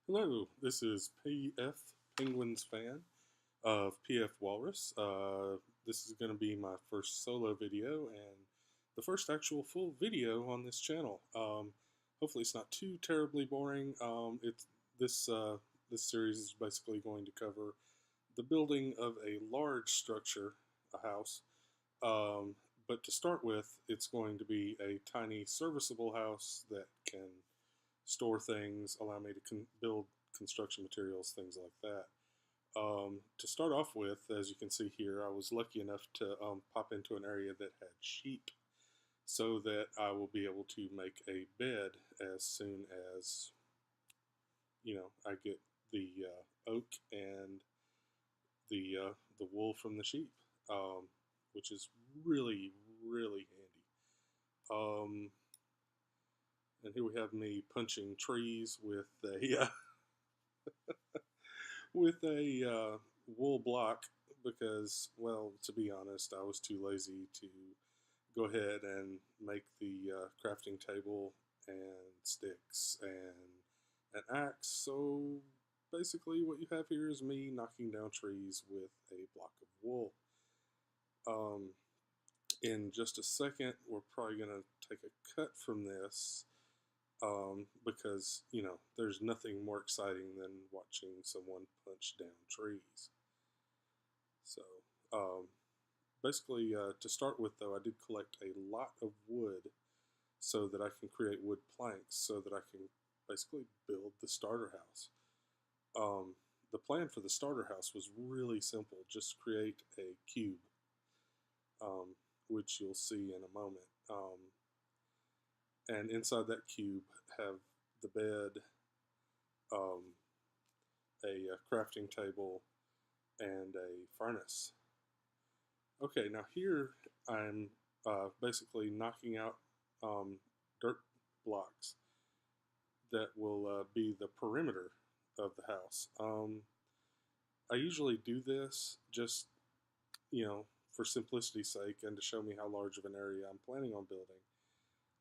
Hello, this is PF Penguins fan of PF Walrus. This is going to be my first solo video and the first actual full video on this channel. Hopefully, it's not too terribly boring. This this series is basically going to cover the building of a large structure, a house. But to start with, it's going to be a tiny serviceable house that can store things, allow me to build construction materials, things like that. To start off with, as you can see here, I was lucky enough to pop into an area that had sheep so that I will be able to make a bed as soon as, I get the oak and the wool from the sheep, which is really, really handy. And here we have me punching trees with a with a wool block because, well, to be honest, I was too lazy to go ahead and make the crafting table and sticks and an axe. So basically, what you have here is me knocking down trees with a block of wool. In just a second, we're probably going to take a cut from this. Because, there's nothing more exciting than watching someone punch down trees. So, basically, to start with, though, I did collect a lot of wood so that I can create wood planks so that I can basically build the starter house. The plan for the starter house was really simple. Just create a cube, which you'll see in a moment. And inside that cube have the bed, a crafting table, and a furnace. Okay, now here I'm basically knocking out dirt blocks that will be the perimeter of the house. I usually do this just, for simplicity's sake and to show me how large of an area I'm planning on building.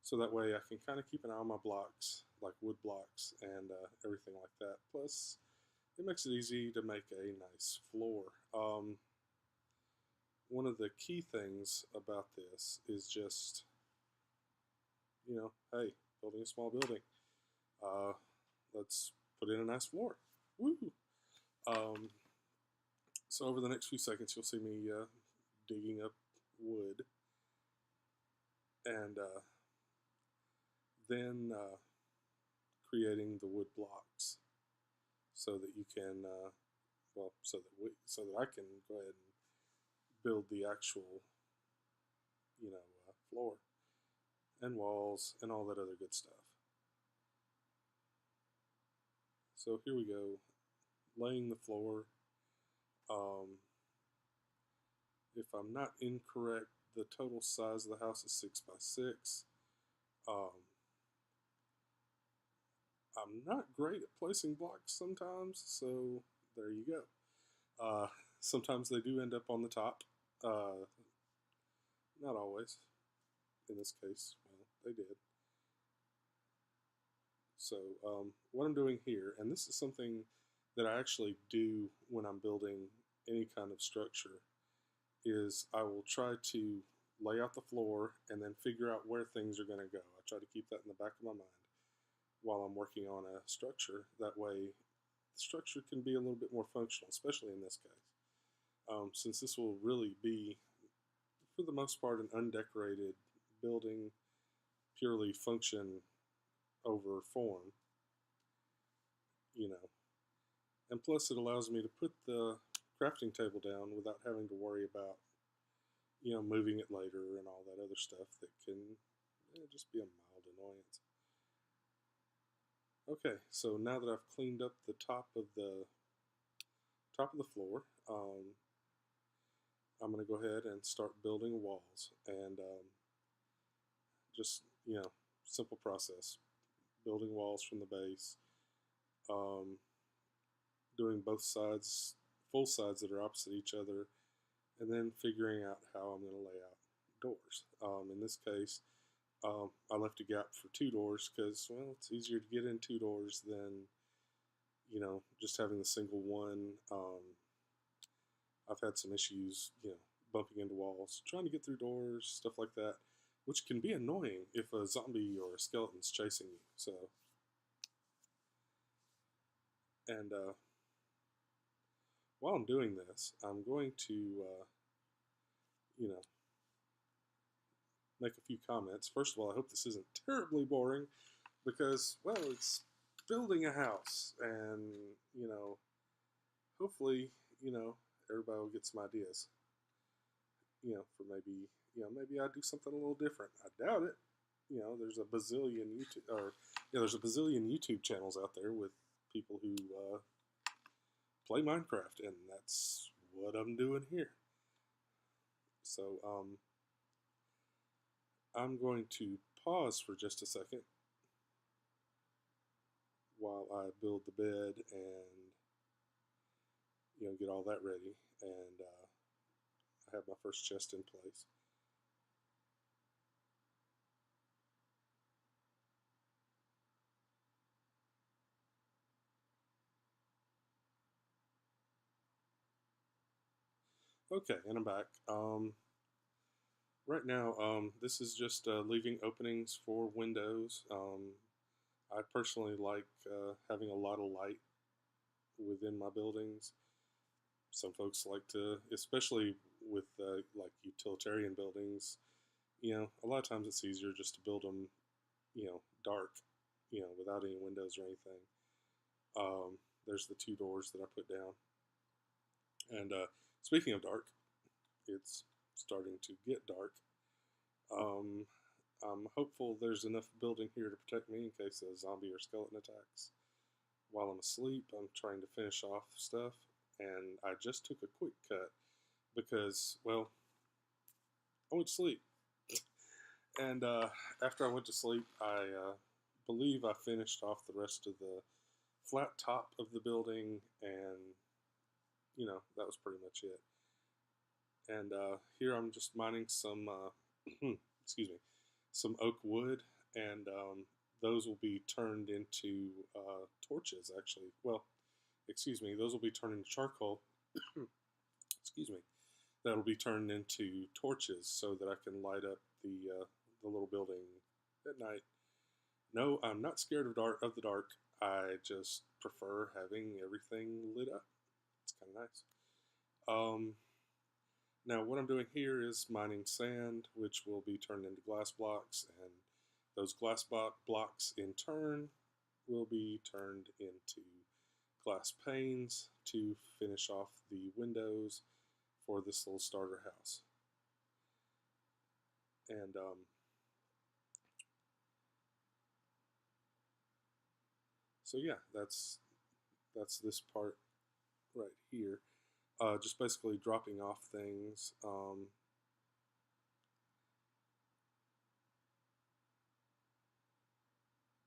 So that way I can kind of keep an eye on my blocks, like wood blocks and everything like that. Plus, it makes it easy to make a nice floor. One of the key things about this is just, hey, building a small building. Let's put in a nice floor. Woo! So over the next few seconds, you'll see me digging up wood and then creating the wood blocks so that you can, so that I can go ahead and build the actual, floor and walls and all that other good stuff. So here we go, laying the floor. If I'm not incorrect, the total size of the house is 6 by 6. I'm not great at placing blocks sometimes, so there you go. Sometimes they do end up on the top. Not always. In this case, well, they did. So what I'm doing here, and this is something that I actually do when I'm building any kind of structure, is I will try to lay out the floor and then figure out where things are going to go. I try to keep that in the back of my mind while I'm working on a structure. That way, the structure can be a little bit more functional, especially in this case. Since this will really be, for the most part, an undecorated building, purely function over form, and plus it allows me to put the crafting table down without having to worry about, moving it later and all that other stuff that can just be a mild annoyance. Okay, so now that I've cleaned up the top of the floor, I'm going to go ahead and start building walls, and just simple process, building walls from the base, um, doing both sides, full sides that are opposite each other, and then figuring out how I'm going to lay out doors. In this case, I left a gap for 2 doors because, well, it's easier to get in 2 doors than just having the single one. I've had some issues, bumping into walls, trying to get through doors, stuff like that, which can be annoying if a zombie or a skeleton's chasing you. So, and while I'm doing this, I'm going to, make a few comments. First of all, I hope this isn't terribly boring because, well, it's building a house, and hopefully, everybody will get some ideas. For maybe I do something a little different. I doubt it. There's a bazillion YouTube channels out there with people who play Minecraft, and that's what I'm doing here. So I'm going to pause for just a second while I build the bed and get all that ready, and I have my first chest in place. Okay, and I'm back. Right now, this is just leaving openings for windows. I personally like having a lot of light within my buildings. Some folks like to, especially with like utilitarian buildings, a lot of times it's easier just to build them, dark, without any windows or anything. There's the 2 doors that I put down. And speaking of dark, it's starting to get dark. I'm hopeful there's enough building here to protect me in case a zombie or skeleton attacks. While I'm asleep, I'm trying to finish off stuff, and I just took a quick cut because, well, I went to sleep. And after I went to sleep, I believe I finished off the rest of the flat top of the building, and that was pretty much it. And here I'm just mining some, excuse me, some oak wood, and those will be turned into torches, actually. Well, excuse me, those will be turned into charcoal. Excuse me. That'll be turned into torches so that I can light up the little building at night. No, I'm not scared of the dark. I just prefer having everything lit up. It's kind of nice. Now what I'm doing here is mining sand, which will be turned into glass blocks, and those glass blocks in turn will be turned into glass panes to finish off the windows for this little starter house. And so yeah, that's this part right here. Just basically dropping off things.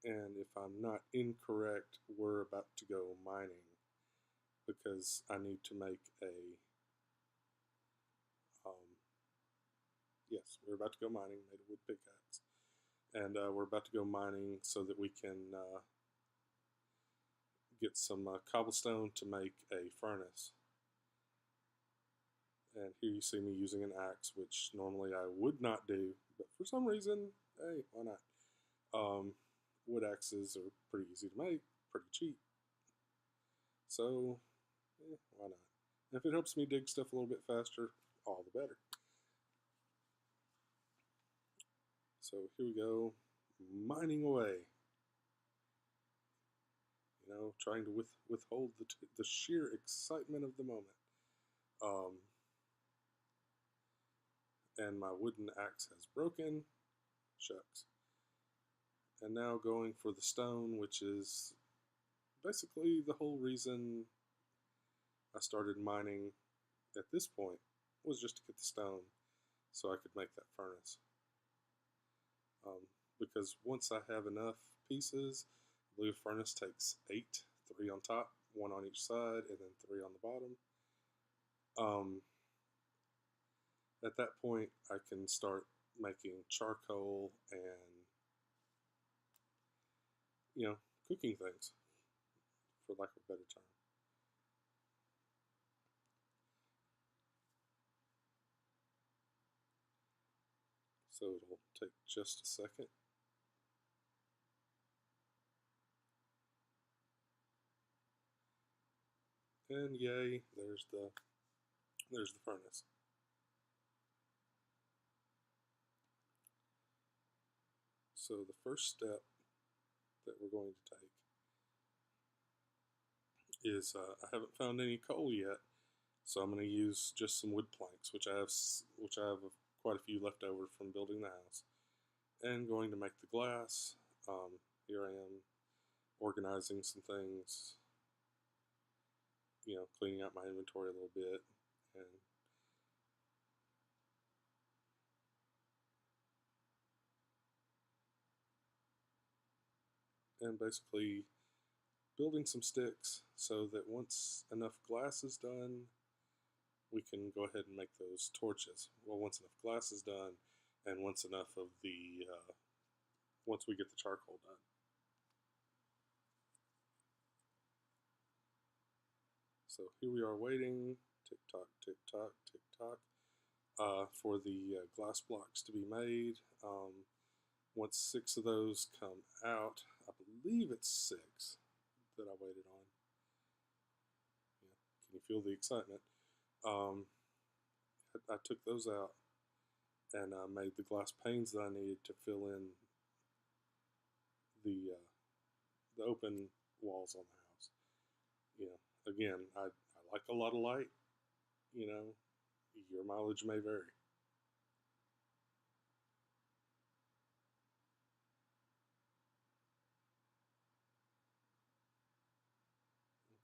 And if I'm not incorrect, we're about to go mining because I need to make a, yes, we're about to go mining, made a wood pickaxe. And we're about to go mining so that we can get some cobblestone to make a furnace. And here you see me using an axe, which normally I would not do, but for some reason, hey, why not? Wood axes are pretty easy to make, pretty cheap. So, why not? And if it helps me dig stuff a little bit faster, all the better. So here we go, mining away. Trying to withhold the sheer excitement of the moment. And my wooden axe has broken. Shucks. And now going for the stone, which is basically the whole reason I started mining at this point, was just to get the stone so I could make that furnace. Um, because once I have enough pieces, I believe a furnace takes 8, 3 on top, 1 on each side, and then 3 on the bottom. At that point, I can start making charcoal and, cooking things, for lack of a better term. So it'll take just a second. And yay, there's the furnace. So the first step that we're going to take is I haven't found any coal yet, so I'm going to use just some wood planks, which I have quite a few left over from building the house, and going to make the glass. Here I am organizing some things, cleaning out my inventory a little bit, and basically building some sticks so that once enough glass is done, we can go ahead and make those torches. Well, once enough glass is done, and once we get the charcoal done. So here we are waiting, tick tock, tick tock, tick tock, for the glass blocks to be made. Once 6 of those come out, I believe it's 6 that I waited on. Yeah, can you feel the excitement? I took those out and made the glass panes that I needed to fill in the open walls on the house. Again, I like a lot of light. Your mileage may vary.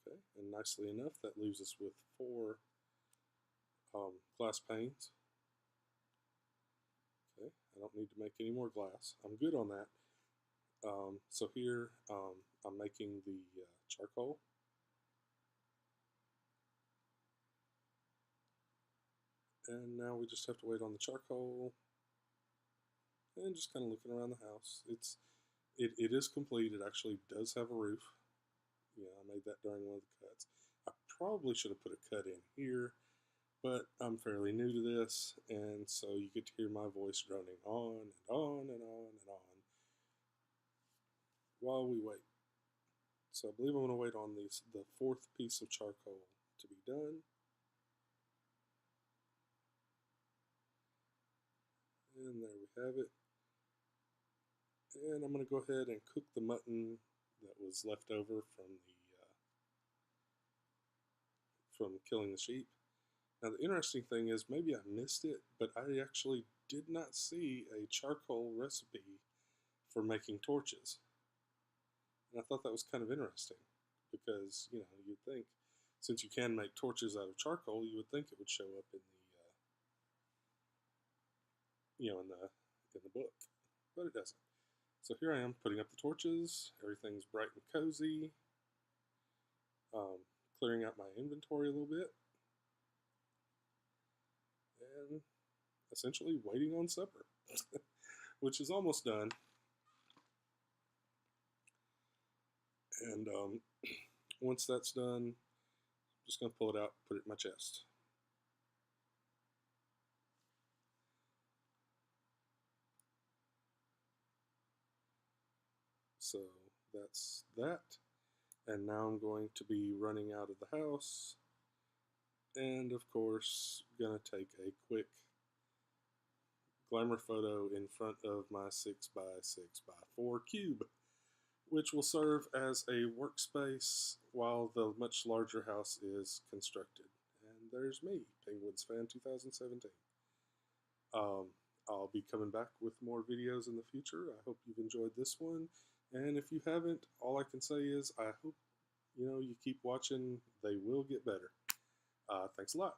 Okay, and nicely enough, that leaves us with 4 glass panes. Okay, I don't need to make any more glass. I'm good on that. So here I'm making the charcoal. And now we just have to wait on the charcoal and just kind of looking around the house. It is complete. It actually does have a roof. I made that during one of the cuts. I probably should have put a cut in here, but I'm fairly new to this, and so you get to hear my voice droning on and on and on and on while we wait. So I believe I'm going to wait on the 4th piece of charcoal to be done. And there we have it. And I'm going to go ahead and cook the mutton that was left over from killing the sheep. Now the interesting thing is, maybe I missed it, but I actually did not see a charcoal recipe for making torches. And I thought that was kind of interesting because, you'd think, since you can make torches out of charcoal, you would think it would show up in the book, but it doesn't. So here I am putting up the torches. Everything's bright and cozy. Clearing out my inventory a little bit. And essentially waiting on supper, which is almost done. And once that's done, I'm just going to pull it out, put it in my chest. So that's that. And now I'm going to be running out of the house. And of course, going to take a quick glamour photo in front of my 6x6x4 cube, which will serve as a workspace while the much larger house is constructed. And there's me, Penguins Fan 2017. I'll be coming back with more videos in the future. I hope you've enjoyed this one. And if you haven't, all I can say is I hope you keep watching. They will get better. Thanks a lot.